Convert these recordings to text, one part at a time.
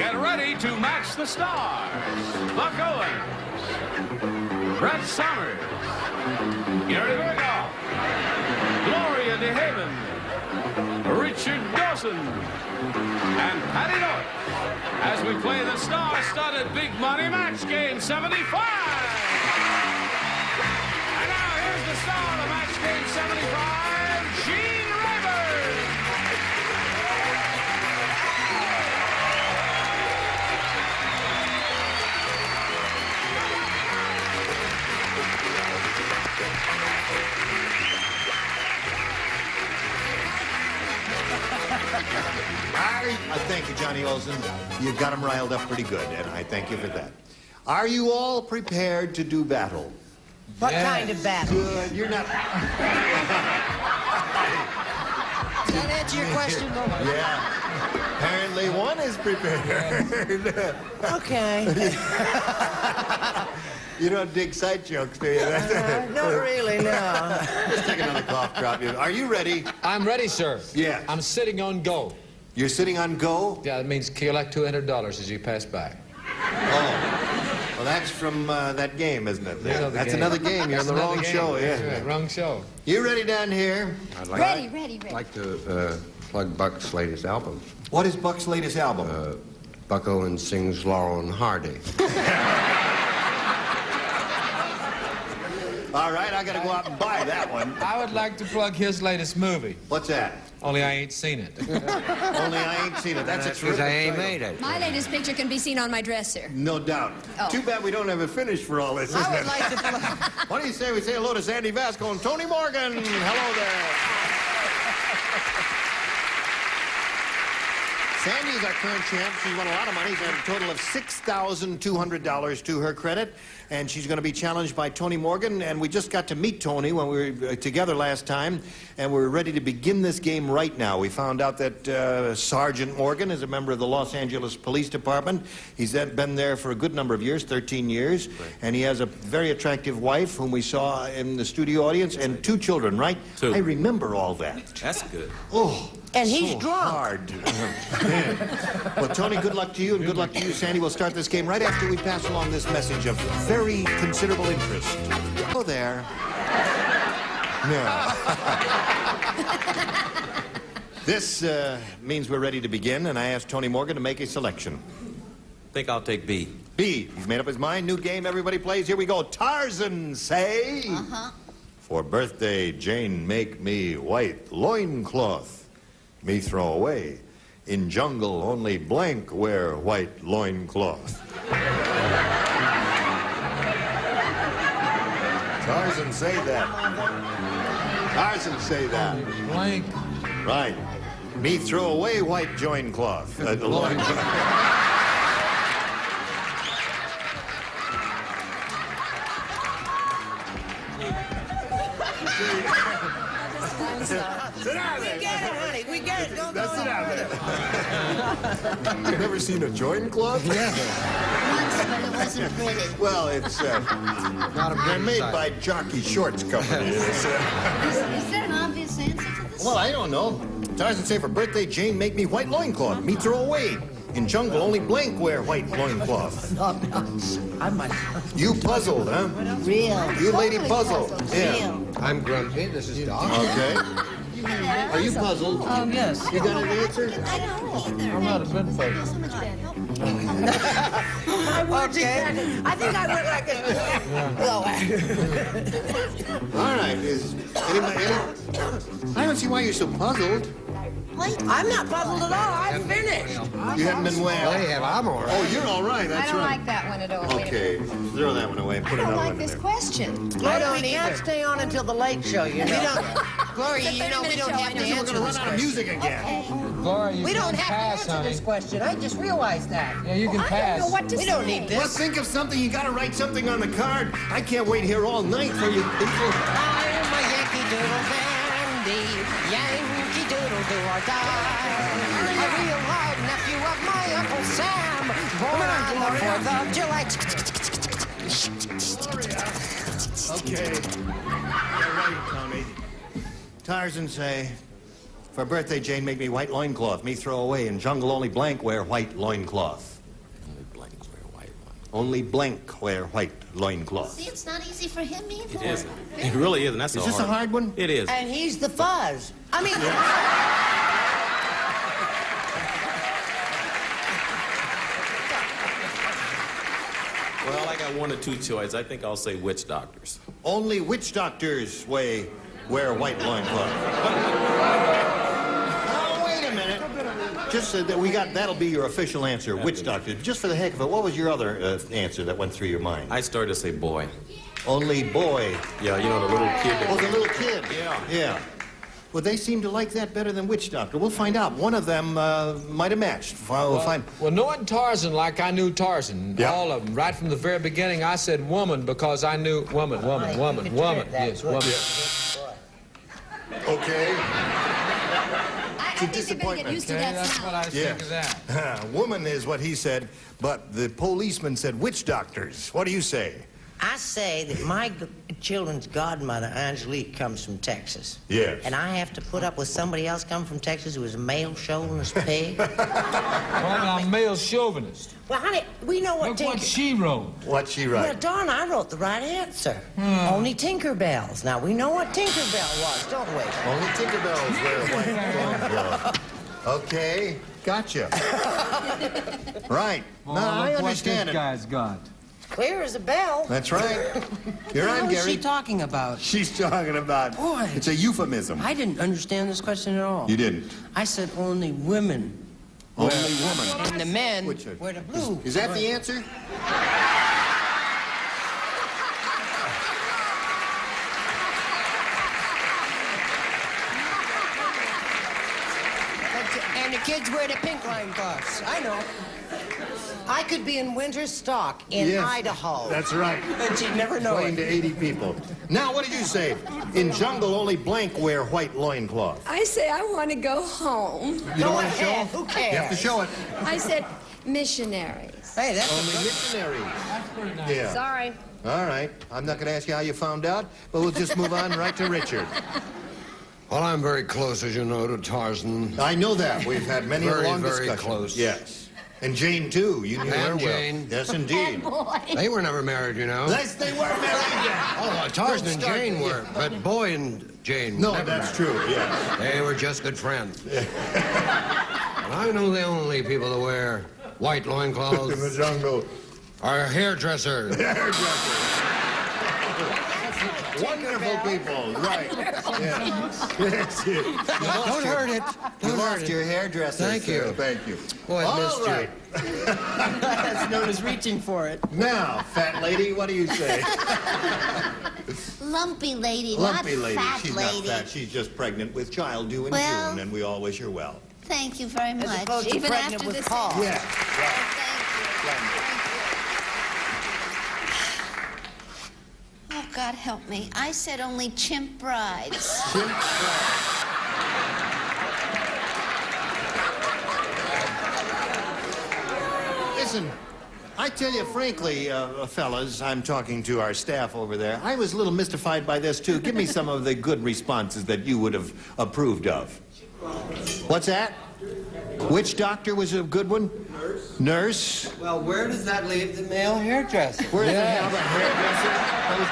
Get ready to match the stars. Buck Owens, Brett Summers, Gary Berghoff, Gloria DeHaven, Richard Dawson, and Patty North as we play the star-studded Big Money Match Game 75. And now here's the star of Match Game 75, Gene Rayburn. I thank you, Johnny Olsen. You got him riled up pretty good, and I thank you for that. Are you all prepared to do battle? What kind of battle? Good. You're not... Does that answer your question, Bob? Yeah. Apparently one is prepared. Okay. You don't dig sight jokes, do you? Not really, no. Just take another cough drop. Are you ready? I'm ready, sir. Yeah. I'm sitting on go. You're sitting on go? Yeah, that means collect $200 as you pass by. Oh. Well, that's from that game, isn't it? That's another game. You're on the wrong show, yeah. Right, wrong show. You ready down here? I'd like to plug Buck's latest album. What is Buck's latest album? Buck Owens Sings Laurel and Hardy. All right, I gotta go out and buy that one. I would like to plug his latest movie. What's that? Only I ain't seen it. Only I ain't seen it. That's a Because terrific I ain't title. made it. My latest picture can be seen on my dresser. No doubt. Oh. Too bad we don't have a finish for all this, isn't I it? would like to plug... What do you say we say hello to Sandy Vasco and Tony Morgan? Hello there. Sandy is our current champ. She's won a lot of money. She's got a total of $6,200 to her credit. And she's going to be challenged by Tony Morgan. And we just got to meet Tony when we were together last time. And we're ready to begin this game right now. We found out that Sergeant Morgan is a member of the Los Angeles Police Department. He's been there for a good number of years, 13 years. Right. And he has a very attractive wife whom we saw in the studio audience and 2 children, right? 2. I remember all that. That's good. Oh. And he's so drunk. Hard. Well, Tony, good luck to you, and good luck to you, Sandy. We'll start this game right after we pass along this message of very considerable interest. Oh, there. No. This means we're ready to begin, and I asked Tony Morgan to make a selection. Think I'll take B. B. He's made up his mind. New game. Everybody plays. Here we go. Tarzan, say. Uh-huh. For birthday, Jane, make me white loincloth. Me throw away. In jungle, only blank wear white loincloth. Tarzan, say that. Tarzan, say that. Blank. Right. Me throw away white loincloth. Loincloth. Sit down there. We get it, honey. We get it. Don't go Sit down further. there. You've never seen a join cloth? Once, but it wasn't pretty. Well, it's they're made by Jockey Shorts Company. Is there an obvious answer to this? Well, I don't know. Tarzan say for birthday, Jane make me white loincloth. Me throw away. In jungle, only blank wear white loincloth. You puzzled, huh? Real. You lady Totally puzzled. Yeah. Real. I'm Grumpy. This is Doc. Okay. Are you puzzled? Yes. You got an answer? I don't either. I'm not a bit puzzled. So much better. Okay. I think I would like it. All right. Is anybody? I don't see why you're so puzzled. I'm not puzzled at all. I'm finished. You haven't been well. Well, yeah, I'm all right. Oh, you're all right. I That's don't right. like that one at all. Wait a Okay, throw that one away. minute. Put I don't another like one in this there. question. Gloria, we can't stay on until the late show, you know. Gloria, you know we don't have to We're answer gonna this run out of question. music again. Gloria, you We can don't have pass, to answer honey. this question. I just realized that. Yeah, you can I don't pass. know what to We say. don't need Well, this. think of something. You got to write something on the card. I can't wait here all night for you people. I'm a Yankee Doodle dandy, Yankee Doodle do or die. A real hard nephew of my Uncle Sam, born on the 4th of July. Okay. You're right, Tony. Tarzan say, for birthday, Jane make me white loincloth. Me throw away. In jungle, only blank wear white loincloth. Only blank wear white loincloth. See, it's not easy for him either. It isn't. It really isn't. That's Is this a hard one? It is. And he's the fuzz. I mean, Well, I got one or two choices. I think I'll say witch doctors. Only witch doctors wear white loincloth. Oh, wait a minute. Just so that that'll be your official answer, witch doctor. Just for the heck of it, what was your other answer that went through your mind? I started to say boy. Only boy. Yeah, you know, the little kid. Oh, the little kid. Yeah. Yeah. Well, they seem to like that better than witch doctor. We'll find out. One of them might have matched. We'll find. Well, knowing Tarzan like I knew Tarzan, Yeah. all of them, right from the very beginning, I said woman because I knew woman. Yes, woman. Okay. I think you're going to get used to Okay, that that's sound. what I Yeah. think of that. Woman is what he said, but the policeman said witch doctors. What do you say? I say that my children's godmother, Angelique, comes from Texas. Yes. And I have to put up with somebody else coming from Texas who is a male chauvinist pig. Well, I'm a male chauvinist. Well, honey, we know what Look what she wrote. What's she Well, right? darn, I wrote the right answer. Only Tinkerbells. Now, we know what Tinkerbell was, don't we? Only Tinkerbells wear white loincloth. Okay, gotcha. Right. Oh, Now, I look what understand this it. guy's got. Clear as a bell. That's right. You're on, What is Gary. she talking about? She's talking about. Boy. It's a euphemism. I didn't understand this question at all. You didn't. I said only women. Only woman. And the men Which- wear the blue. Is that the answer? And the kids wear the pink line cloths. I know. I could be in winter stock in Yes. Idaho. That's right. And she'd never know Explain it. to 80 people. Now, what did you say? In jungle, only blank wear white loincloth. I say I want to go home. You don't Go want to show ahead. it? Who cares? You have to show it. I said missionaries. Hey, that's Only missionaries. That's pretty nice. Yeah. Sorry. All right. I'm not going to ask you how you found out, but we'll just move on right to Richard. Well, I'm very close, as you know, to Tarzan. I know that. We've had many Very, long very discussions. close. Yes. And Jane, too. You knew her And well. Jane. Yes, indeed. They were never married, you know. Yes, they were married. Oh, Tarzan Don't and start Jane the- were, but Boy and Jane No, never that's married. true, yes. They were just good friends. And I know the only people that wear white In the loincloths jungle. are hairdressers. Wonderful people, right. Yes. Yes, you Don't hurt it. You lost your hairdresser. Thank you. sir. Thank you. Boy, I missed All right. That's known as reaching for it. Now, fat lady, what do you say? Lumpy lady, Lumpy not lady. fat She's lady. not fat. She's just pregnant with child due in Well- June, and we all wish her well. Thank you very As much. opposed to Even pregnant after with this. Paul. Yeah. Oh, thank you. Oh, God help me. I said only chimp brides. Listen, I tell you frankly, fellas, I'm talking to our staff over there. I was a little mystified by this, too. Give me some of the good responses that you would have approved of. What's that? Which doctor was a good one? Nurse. Well, where does that leave the male hairdresser? Where the hell the hairdresser? That was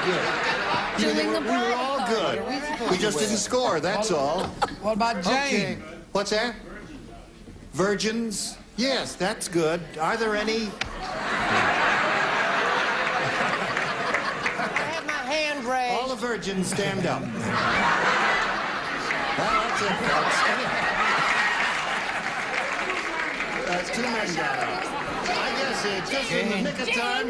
good. Doing the We were bride all party. good. We just didn't score, that's all. What about Jane? Okay. What's that? Virgins? Yes, that's good. Are there any? I have my hand raised. All the virgins stand up. Well, that's it, folks. That's two men got up. I guess just in the nick of time.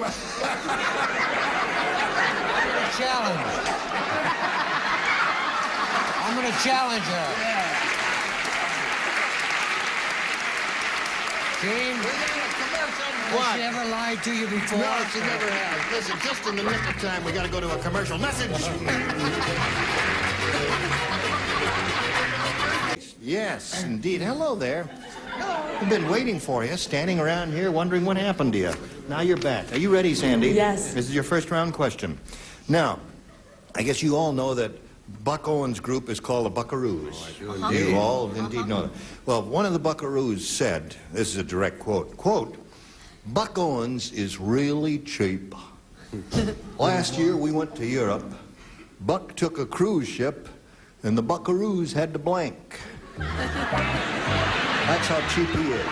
Challenge. I'm going to challenge her. Jane, What? Has she ever lied to you before? No, she never has. Listen, just in the nick of time, we got to go to a commercial message. Yes, indeed. Hello there. We've been waiting for you, standing around here wondering what happened to you. Now you're back. Are you ready, Sandy? Yes. This is your first round question. Now, I guess you all know that Buck Owens' group is called the Buckaroos. You all indeed know that. Well, one of the Buckaroos said, this is a direct quote, quote, Buck Owens is really cheap. Last year we went to Europe. Buck took a cruise ship, and the buckaroos had to blank. That's how cheap he is.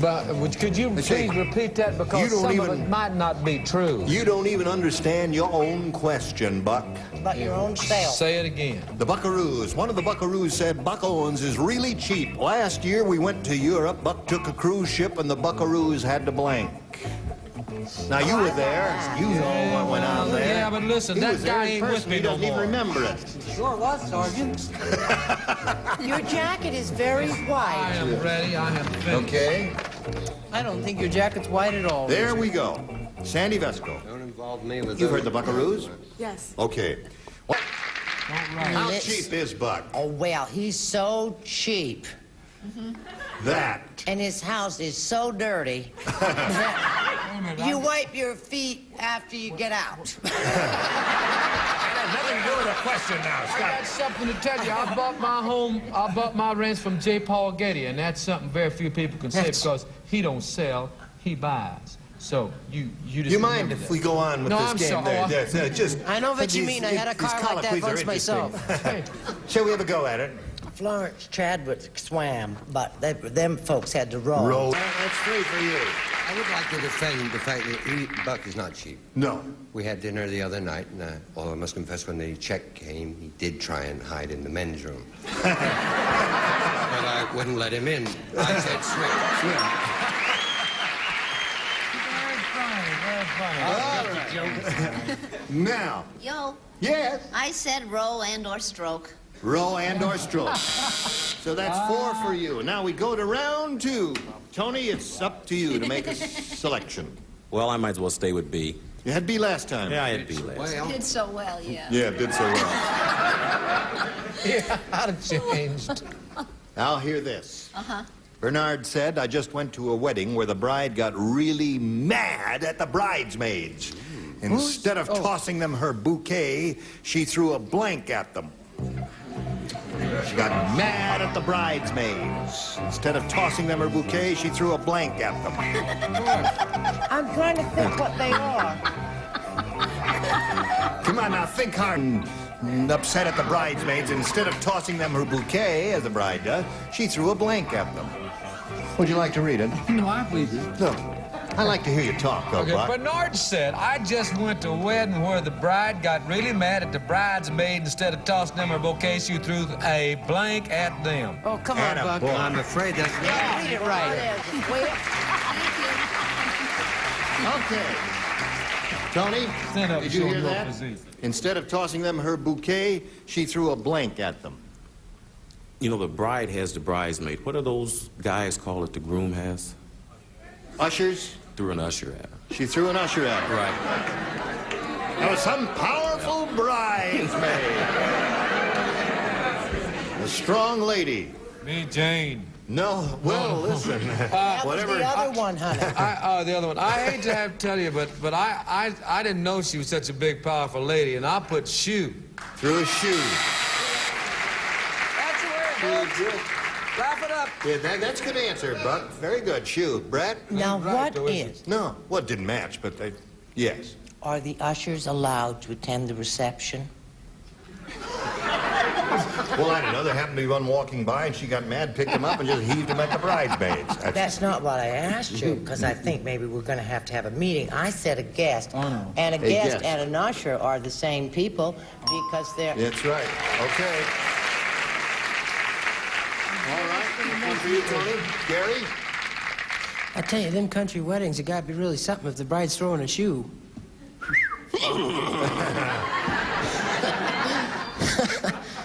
But could you please repeat that, because some of it might not be true. You don't even understand your own question, Buck. About your own self. Say it again. The buckaroos. One of the buckaroos said Buck Owens is really cheap. Last year we went to Europe. Buck took a cruise ship, and the buckaroos had to blank. Now, you were there. You know what went on there. Yeah, but listen, that guy ain't with me no more. He doesn't even remember it. Sure was, Sergeant. Your jacket is very I white. am ready. I am finished. Okay. I don't think your jacket's white at all. There we go. Sandy Vesco. Don't involve me with You've those. heard the buckaroos? Yes. Okay. How cheap is Buck? Oh, well, he's so cheap. That. And his house is so dirty that you wipe your feet after you get out. Nothing to do with the question now, I got something to tell you. I bought my rents from J. Paul Getty, and that's something very few people can say, because he don't sell, he buys. So you just You mind remember if that. we go on with No, this I'm game sorry. there? Oh, Yes, just, I know what you mean. I had a car like that once myself. Shall we have a go at it? Florence Chadwick swam, but them folks had to row. Roll. That's 3 for you. I would like to defend the fact that Buck is not cheap. No. We had dinner the other night, and although I must confess, when the check came, he did try and hide in the men's room. But I wouldn't let him in. I said swim. Very funny. Now. Yo, Yes. I said row and or stroke. Row and or stroke. So that's 4 for you. Now we go to round 2. Tony, it's up to you to make a selection. Well, I might as well stay with B. You had B last time. Yeah, I had B last. Well, Did so well, yeah. Yeah, it did so well. Yeah, I'd have changed. Now hear this. Bernard said, I just went to a wedding where the bride got really mad at the bridesmaids. Instead of tossing them her bouquet, she threw a blank at them. She got mad at the bridesmaids. Instead of tossing them her bouquet, she threw a blank at them. I'm trying to think what they are. Come on now, think hard. And upset at the bridesmaids, instead of tossing them her bouquet, as the bride does, she threw a blank at them. Would you like to read it? No, I believe you. No. I like to hear you talk, though, Okay, Buck. Bernard said, I just went to a wedding where the bride got really mad at the bridesmaid. Instead of tossing them her bouquet, she threw a blank at them. Oh, come on, Buck. Attaboy. I'm afraid that's Yeah, read it right. Okay. Tony, Stand up did and you show hear your that? physique. Instead of tossing them her bouquet, she threw a blank at them. You know, the bride has the bridesmaid. What are those guys called that the groom has? Ushers, Threw an usher at her. she threw an usher at her. Right. That was some powerful bridesmaid. A strong lady. Me, Jane. No, well, listen. That was the other one, honey. The other one. I hate to have to tell you, but I didn't know she was such a big, powerful lady, and I put shoe. Threw a shoe. That's the word, Good. Wrap it up. Yeah, that's a good answer, Buck. Very good. Shoe. Brett? Now, Right, what though, isn't is? No. Well, it didn't match, but they... Yes. Are the ushers allowed to attend the reception? Well, I don't know. There happened to be one walking by, and she got mad, picked him up, and just heaved him at the bridesmaids. That's not what I asked you, because I think maybe we're going to have a meeting. I said a guest. Oh, no. And a guest guest. and an usher are the same people because they're... That's right. Okay. All right. One for you, Tony. Gary? I tell you, them country weddings, it got to be really something if the bride's throwing a shoe.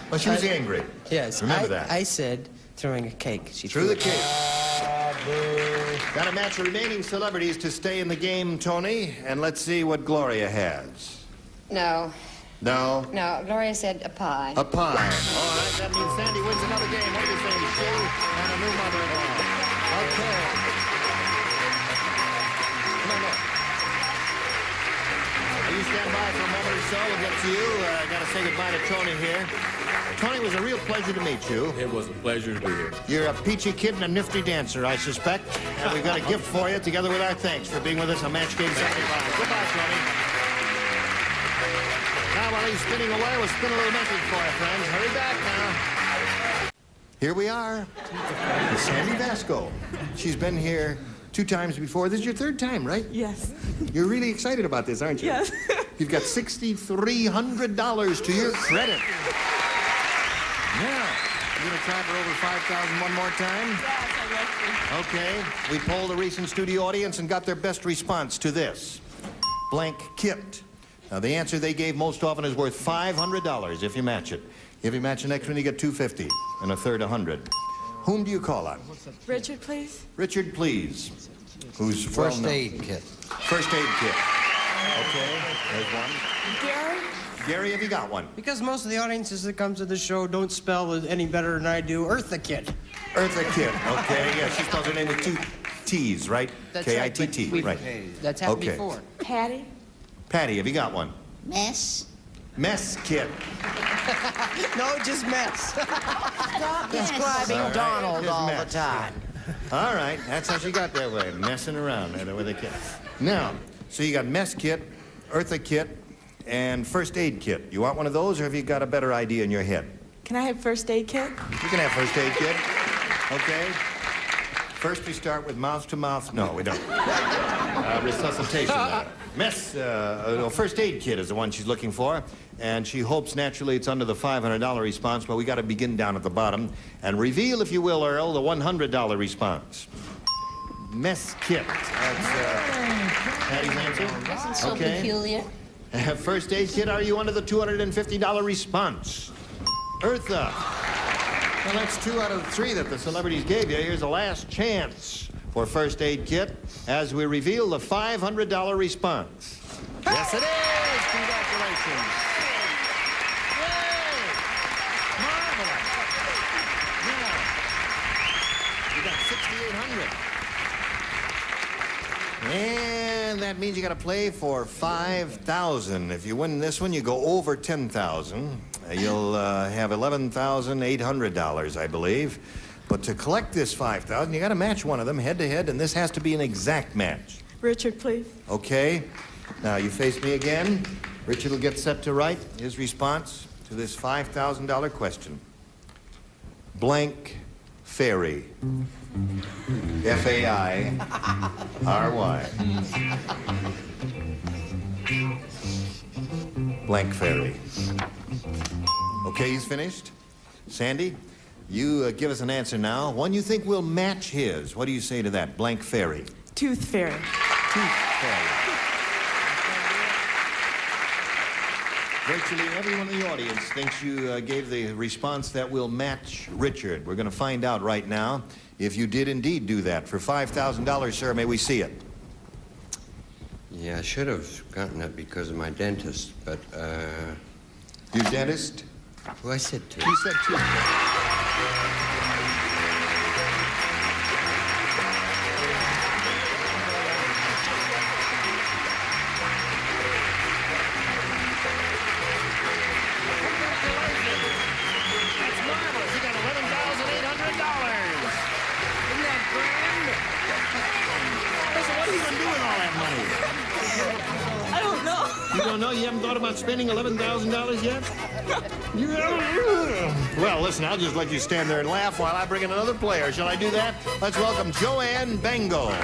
Well, she was angry. Yes. Remember that. I said throwing a cake. She Threw the it. cake. Got to match the remaining celebrities to stay in the game, Tony. And let's see what Gloria has. No, No? no. Gloria said a pie. A pie. All right, that means Sandy wins another game. What do you say, Sue? And a new mother-in-law. Okay. Come on, look. You stand by for a moment or so. We'll get to you. I got to say goodbye to Tony here. Tony, it was a real pleasure to meet you. It was a pleasure to be here. You're a peachy kid and a nifty dancer, I suspect. And we've got a gift for you, together with our thanks for being with us on Match Game 75. Goodbye, Tony. Now, while he's spinning away, we'll spin a little message for you, friends. Hurry back now. Here we are with Sandy Vasco. She's been here 2 times before. This is your 3rd time, right? Yes. You're really excited about this, aren't you? Yes. You've got $6,300 to your credit. Now, you gonna try for over 5,000 one more time? Yes, I'd like to. Okay. We polled a recent studio audience and got their best response to this. Blank kit. Now, the answer they gave most often is worth $500 if you match it. If you match the next one, you get $250 and a third $100. Whom do you call on? Richard, please. Richard, please. Who's First well-known. aid kit. First aid kit. Okay, there's one. Gary? Gary, have you got one? Because most of the audiences that come to the show don't spell it any better than I do. Eartha Kit. Eartha Kit. Okay, yeah, she spells her name with 2 T's, right? That's K-I-T-T, right, but right. That's happened Okay. before. Patty? Patty, have you got one? Mess. Mess kit. No, just mess. Stop describing All right, Donald just all mess. the time. All right, that's how she got that way, messing around with a kit. Now, so you got mess kit, Eartha kit, and first aid kit. You want one of those, or have you got a better idea in your head? Can I have first aid kit? You can have first aid kit. Okay. First, we start with mouth to mouth. No, we don't. Resuscitation. First aid kit is the one she's looking for, and she hopes naturally it's under the $500 response, but we got to begin down at the bottom and reveal, if you will, Earl, the $100 response. Mess kit. That's Patty's answer. Isn't so peculiar. First aid kit, are you under the $250 response? Eartha. Well, that's 2 out of 3 that the celebrities gave you. Here's the last chance for first aid kit as we reveal the $500 response. Yes, it is! Congratulations! Yay! Marvelous! Now, you got $6,800. And that means you got to play for $5,000. If you win this one, you go over $10,000. You'll have $11,800, I believe. But to collect this $5,000, you got to match one of them head to head, and this has to be an exact match. Richard, please. Okay. Now you face me again. Richard will get set to write his response to this $5,000 question. Blank fairy. F-A-I-R-Y. Blank fairy. Okay, he's finished. Sandy, you give us an answer now. One you think will match his. What do you say to that? Blank fairy. Tooth fairy. Tooth fairy. Virtually everyone in the audience thinks you gave the response that will match Richard. We're going to find out right now if you did indeed do that. For $5,000, sir, may we see it? Yeah, I should have gotten it because of my dentist, but, Your dentist? Who I said to? You said tooth fairy. I don't know. You don't know? You haven't thought about spending $11,000 yet? Well, listen, I'll just let you stand there and laugh while I bring in another player. Shall I do that? Let's welcome Joanne Bengal. All right.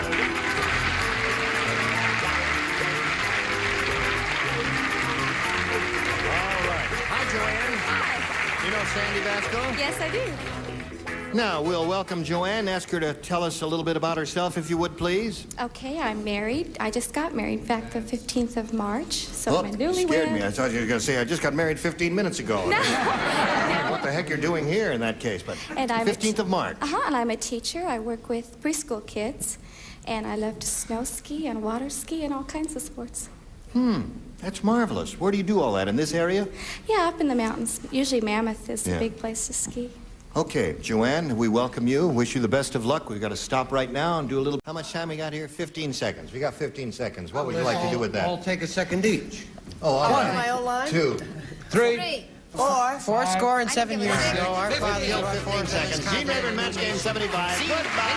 Hi, Joanne. Hi. You know Sandy Vasco? Yes, I do. Now, we'll welcome Joanne. Ask her to tell us a little bit about herself, if you would, please. Okay, I'm married. I just got married, in fact, the 15th of March. So I'm a newlywed. Scared me. I thought you were going to say, I just got married 15 minutes ago. No. What the heck you're doing here in that case, but And I'm 15th of March. And I'm a teacher. I work with preschool kids, and I love to snow ski and water ski and all kinds of sports. That's marvelous. Where do you do all that, in this area? Yeah, up in the mountains. Usually Mammoth is Yeah. a big place to ski. Okay, Joanne, we welcome you. Wish you the best of luck. We've got to stop right now and do a little... How much time we got here? 15 seconds. We got 15 seconds. What would you like to do with that? I'll take a second each. Oh, all right. My own line? 2, 3, Four score and 7 years ago, our father... Still 15 seconds. Gene Rayburn, match game 75. Goodbye.